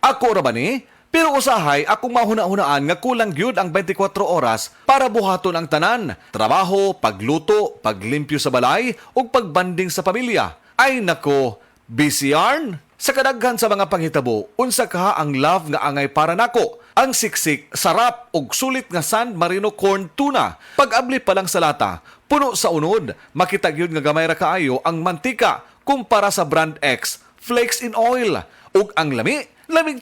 Ako ra ba ni? Pero usahay akong mahuna-hunaan nga kulang gyud ang 24 oras para buhaton ang tanan. Trabaho, pagluto, paglimpyo sa balay, ug pagbanding sa pamilya. Ay nako, busy yarn? Sa kadaghan sa mga panghitabo, unsa kaha ang love nga angay para nako? Ang siksik, sarap ug sulit nga San Marino corn tuna. Pag-abli pa lang sa lata, puno sa unod, makita gyud nga gamay ra kaayo ang mantika kumpara sa brand X, flakes in oil. Ug ang lamig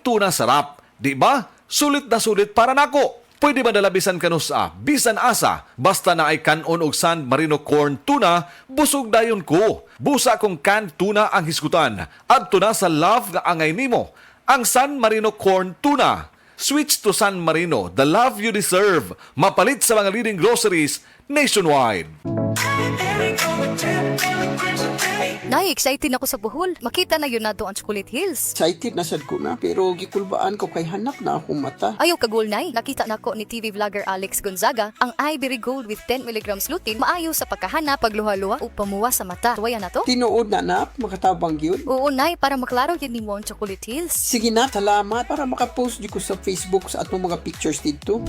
tuna sarap. Di ba? Sulit na sulit para nako. Pwede ba nalabisan kanusa, bisan asa, basta na ay kanon og San Marino corn tuna, busog dayon ko. Busa kong canned tuna ang hisgutan. Adto na sa love nga angay nimo, ang San Marino corn tuna. Switch to San Marino, the love you deserve. Mapalit sa mga leading groceries nationwide. Nay, excited ako sa Bohol. Makita na yun na doon ang Chocolate Hills. Excited na sad ko na, pero gikulbaan ko kay hanap na akong mata. Ayaw kagol, Nay. Nakita na ko ni TV vlogger Alex Gonzaga ang Ivory Gold with 10 mg lutein maayo sa pagkahanap, pagluha-luha o pamuwa sa mata. Tuwaya na to? Tinuod na na, makatabang yun. Oo, Nay, para maklaro yun ni mo ang Chocolate Hills. Sige na, salamat para makapost di ko sa Facebook sa atong mga pictures dito.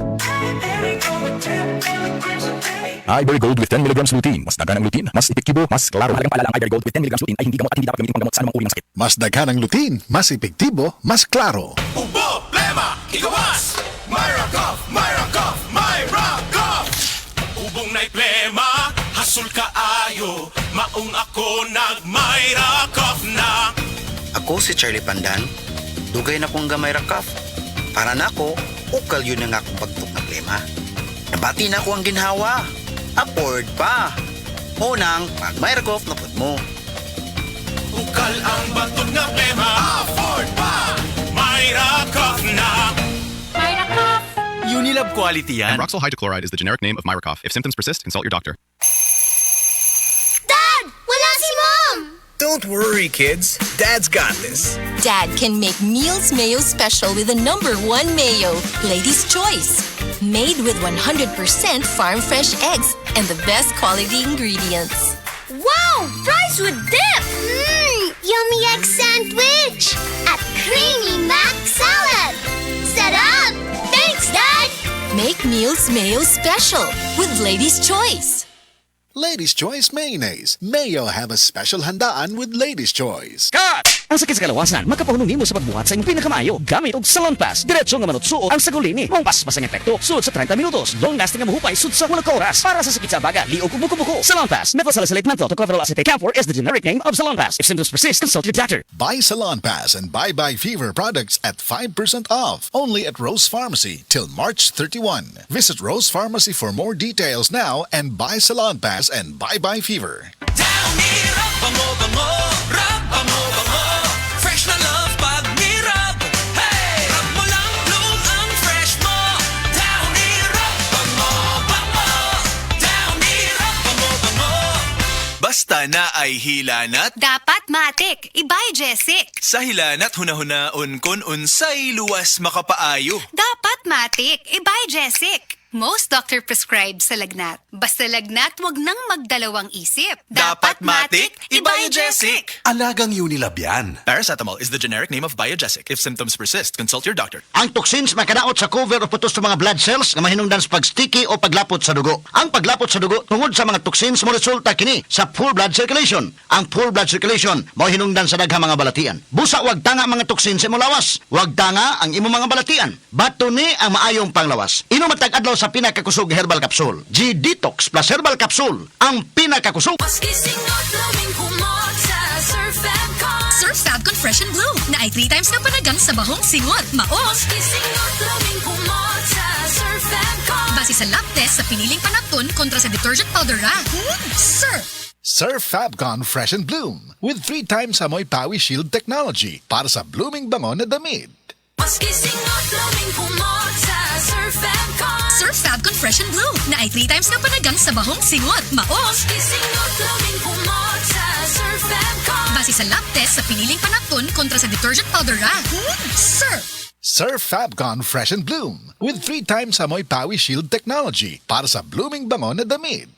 Ivory Gold with 10 mg lutein. Mas dagan ang lutein, mas epektibo, mas klaro. Halagang paalala ang Ivory Gold with 10 mg lutein ay hindi gamot at hindi dapat gamitin panggamot sa anumang uri ng sakit. Mas daghan ang lutein, mas epektibo, mas klaro. Ubo, plema, igawas! Myra Cough, Myra Cough! Ubong na'y plema, hasul kaayo, maong ako nag-Myra Cough na. Ako si Charlie Pandan, dugay na kong gamay rakaf. Para na ako, ukal yun ang akong pagtuk na plema. Nabati na ako ang ginhawa. Upward pa. Unang, pag may rakaf na put mo. Ukal ang batog na plema, afford pa! Myra Cough na. Myra Cough! Unilab quality yan. Roxol hydrochloride is the generic name of Myracough. If symptoms persist, consult your doctor. Dad! Wala si Mom! Don't worry, kids. Dad's got this. Dad can make meals mayo special with the #1 mayo, Lady's Choice. Made with 100% farm fresh eggs and the best quality ingredients. Wow! Fries with dip! Yummy egg sandwich! At creamy mac salad! Set up! Thanks, Dad! Make meals mayo special with Lady's Choice. Ladies' Choice Mayonnaise. Mayo have a special handaan with Ladies' Choice. Cut! Ang sakit sa kalawasan, makapahulong mo sa pagbuhat sa imong pinakamayo. Gamit og Salon Pass. Diretso nga manutsuot ang sagulini. Mong paspas ang epekto. Sud sa 30 minutos. Long lasting nga mahupay sud sa 1 oras. Para sa sakit sa baga, liog ug buko-buko. Salon Pass. Methosalicylate menthol tocopherol acetate camphor is the generic name of Salon Pass. If symptoms persist, consult your doctor. Buy Salon Pass and Bye Fever products at 5% off. Only at Rose Pharmacy till March 31. Visit Rose Pharmacy for more details now and buy Salon Pass and Bye Fever. Down ni rub, bango, rub, bango. Fresh na love pag ni rub. Hey! Rub mo lang, bloom ang fresh mo. Down ni rub, bango. Down ni rub, bango. Basta na ay hilanat. Dapat matik. Ibay, Jessic. Sa hilanat hunahuna-un kun unsay luwas makapaayo. Dapat matik. Ibay, Jessic. Most doctor prescribe sa lagnat. Basta lagnat, wag nang magdalawang isip. Dapat matik, Ibaya-Jessic. Alagang Unilab yan. Paracetamol is the generic name of Biogesic. If symptoms persist, consult your doctor. Ang toxins makadaot sa cover o putos sa mga blood cells nga mahinungdan sa pag-sticky o paglapot sa dugo. Ang paglapot sa dugo tungod sa mga toxins mo resulta kini sa poor blood circulation. Ang poor blood circulation mo hinungdan sa daghang mga balatian. Busa wag tanga mga toxins sa imong lawas. Wag tanga ang imong mga balatian. Bato ni ang maayong panglawas. Inom matag adlaw sa pinakakusog herbal capsule. G-Detox plus herbal capsule. Ang pinakakusog. Surf Fabcon Fresh and Bloom na ay 3 times na panagang sa bahong singot. Maos! Base sa lab test sa piniling panapton kontra sa detergent powder ra. Surf! Surf Fabcon Fresh and Bloom with 3 times amoy Pawi Shield technology para sa blooming bango na damit. Surf Fabcon Fresh and Bloom na ay 3 times na panagang sa bahong singot. Maos! Base sa lab test sa piniling panapton kontra sa detergent powder ra. Surf! Surf Fabcon Fresh and Bloom with 3 times amoy Pawi Shield technology para sa blooming bango na damit.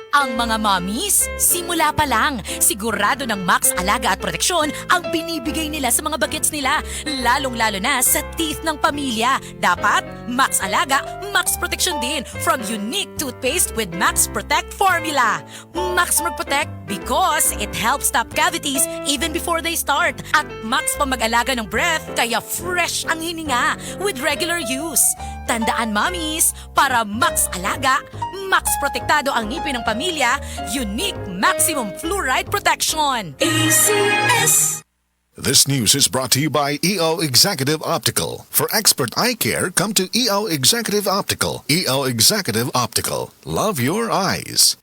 Ang mga mommies, simula pa lang, sigurado ng Max Alaga at Proteksyon ang binibigay nila sa mga bagets nila, lalong-lalo na sa teeth ng pamilya. Dapat Max Alaga, Max Proteksyon din from unique toothpaste with Max Protect formula. Max Protect because it helps stop cavities even before they start. At Max pa mag-alaga ng breath kaya fresh ang hininga with regular use. Tandaan mommies, para Max Alaga, Max Protektado ang ngipin ng pamilya, unique maximum fluoride protection. ACS! This news is brought to you by EO Executive Optical. For expert eye care, come to EO Executive Optical. EO Executive Optical. Love your eyes.